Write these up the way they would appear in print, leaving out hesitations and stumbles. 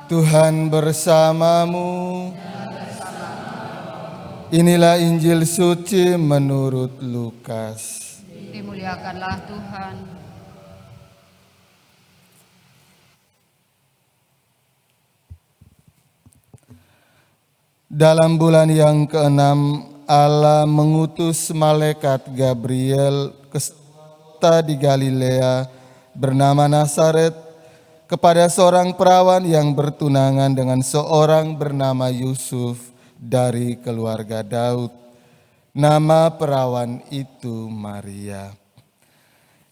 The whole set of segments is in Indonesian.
Tuhan bersamamu. Inilah Injil suci menurut Lukas. Dimuliakanlah Tuhan. Dalam bulan yang ke-6, Allah mengutus malaikat Gabriel ke kota di Galilea bernama Nazaret kepada seorang perawan yang bertunangan dengan seorang bernama Yusuf dari keluarga Daud. Nama perawan itu Maria.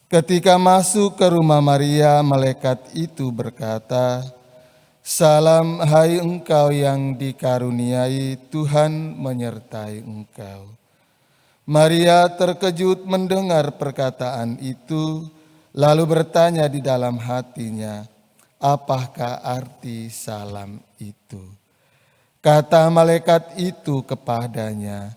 Ketika masuk ke rumah Maria, malaikat itu berkata, "Salam, hai engkau yang dikaruniai, Tuhan menyertai engkau." Maria terkejut mendengar perkataan itu, lalu bertanya di dalam hatinya, apakah arti salam itu? Kata malaikat itu kepadanya,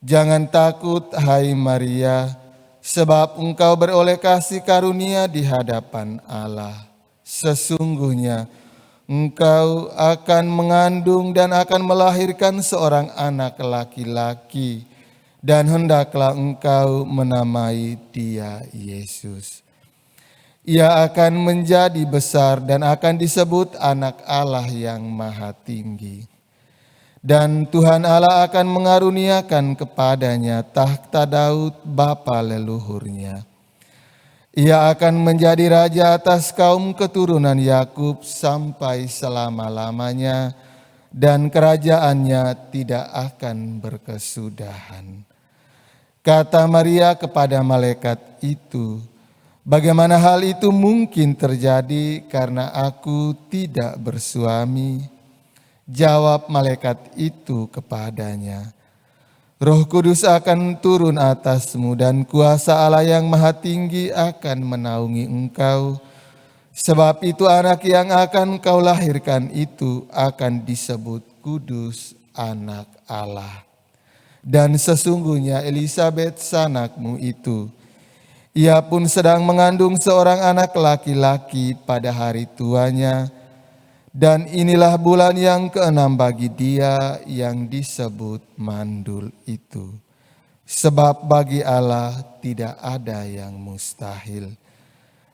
"Jangan takut, hai Maria, sebab engkau beroleh kasih karunia di hadapan Allah. Sesungguhnya engkau akan mengandung dan akan melahirkan seorang anak laki-laki, dan hendaklah engkau menamai dia Yesus. Ia akan menjadi besar dan akan disebut Anak Allah yang Maha Tinggi. Dan Tuhan Allah akan mengaruniakan kepadanya takhta Daud bapa leluhurnya. Ia akan menjadi raja atas kaum keturunan Yakub sampai selama-lamanya, dan kerajaannya tidak akan berkesudahan." Kata Maria kepada malaikat itu, "Bagaimana hal itu mungkin terjadi karena aku tidak bersuami?" Jawab malaikat itu kepadanya, "Roh Kudus akan turun atasmu dan kuasa Allah yang Maha Tinggi akan menaungi engkau. Sebab itu anak yang akan kau lahirkan itu akan disebut kudus, Anak Allah. Dan sesungguhnya Elisabet sanakmu itu, ia pun sedang mengandung seorang anak laki-laki pada hari tuanya. Dan inilah bulan yang ke-6 bagi dia yang disebut mandul itu. Sebab bagi Allah tidak ada yang mustahil."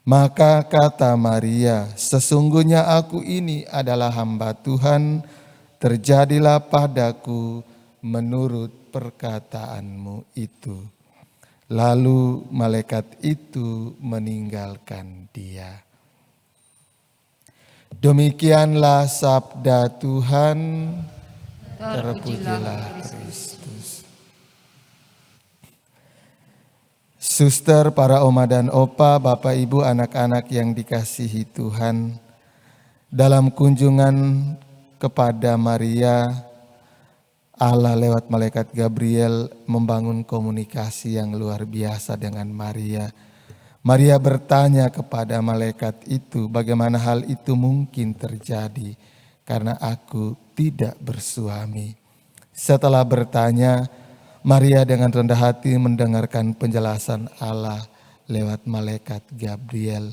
Maka kata Maria, "Sesungguhnya aku ini adalah hamba Tuhan, terjadilah padaku menurut perkataanmu itu." Lalu malaikat itu meninggalkan dia. Demikianlah sabda Tuhan. Terpujilah Kristus. Suster, para oma dan opa, bapak ibu, anak-anak yang dikasihi Tuhan, dalam kunjungan kepada Maria, Allah lewat malaikat Gabriel membangun komunikasi yang luar biasa dengan Maria. Maria bertanya kepada malaikat itu, bagaimana hal itu mungkin terjadi karena aku tidak bersuami. Setelah bertanya, Maria dengan rendah hati mendengarkan penjelasan Allah lewat malaikat Gabriel.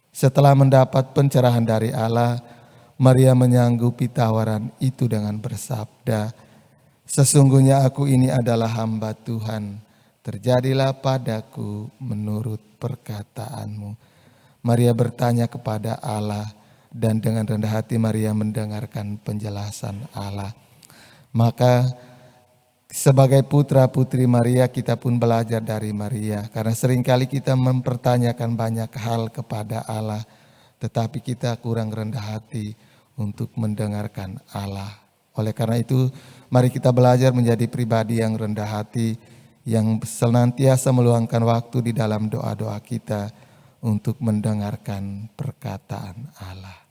Setelah mendapat pencerahan dari Allah, Maria menyanggupi tawaran itu dengan bersabda, "Sesungguhnya aku ini adalah hamba Tuhan, terjadilah padaku menurut perkataanmu." Maria bertanya kepada Allah, dan dengan rendah hati Maria mendengarkan penjelasan Allah. Maka sebagai putra-putri Maria, kita pun belajar dari Maria. Karena seringkali kita mempertanyakan banyak hal kepada Allah, tetapi kita kurang rendah hati untuk mendengarkan Allah. Oleh karena itu, mari kita belajar menjadi pribadi yang rendah hati, yang senantiasa meluangkan waktu di dalam doa-doa kita untuk mendengarkan perkataan Allah.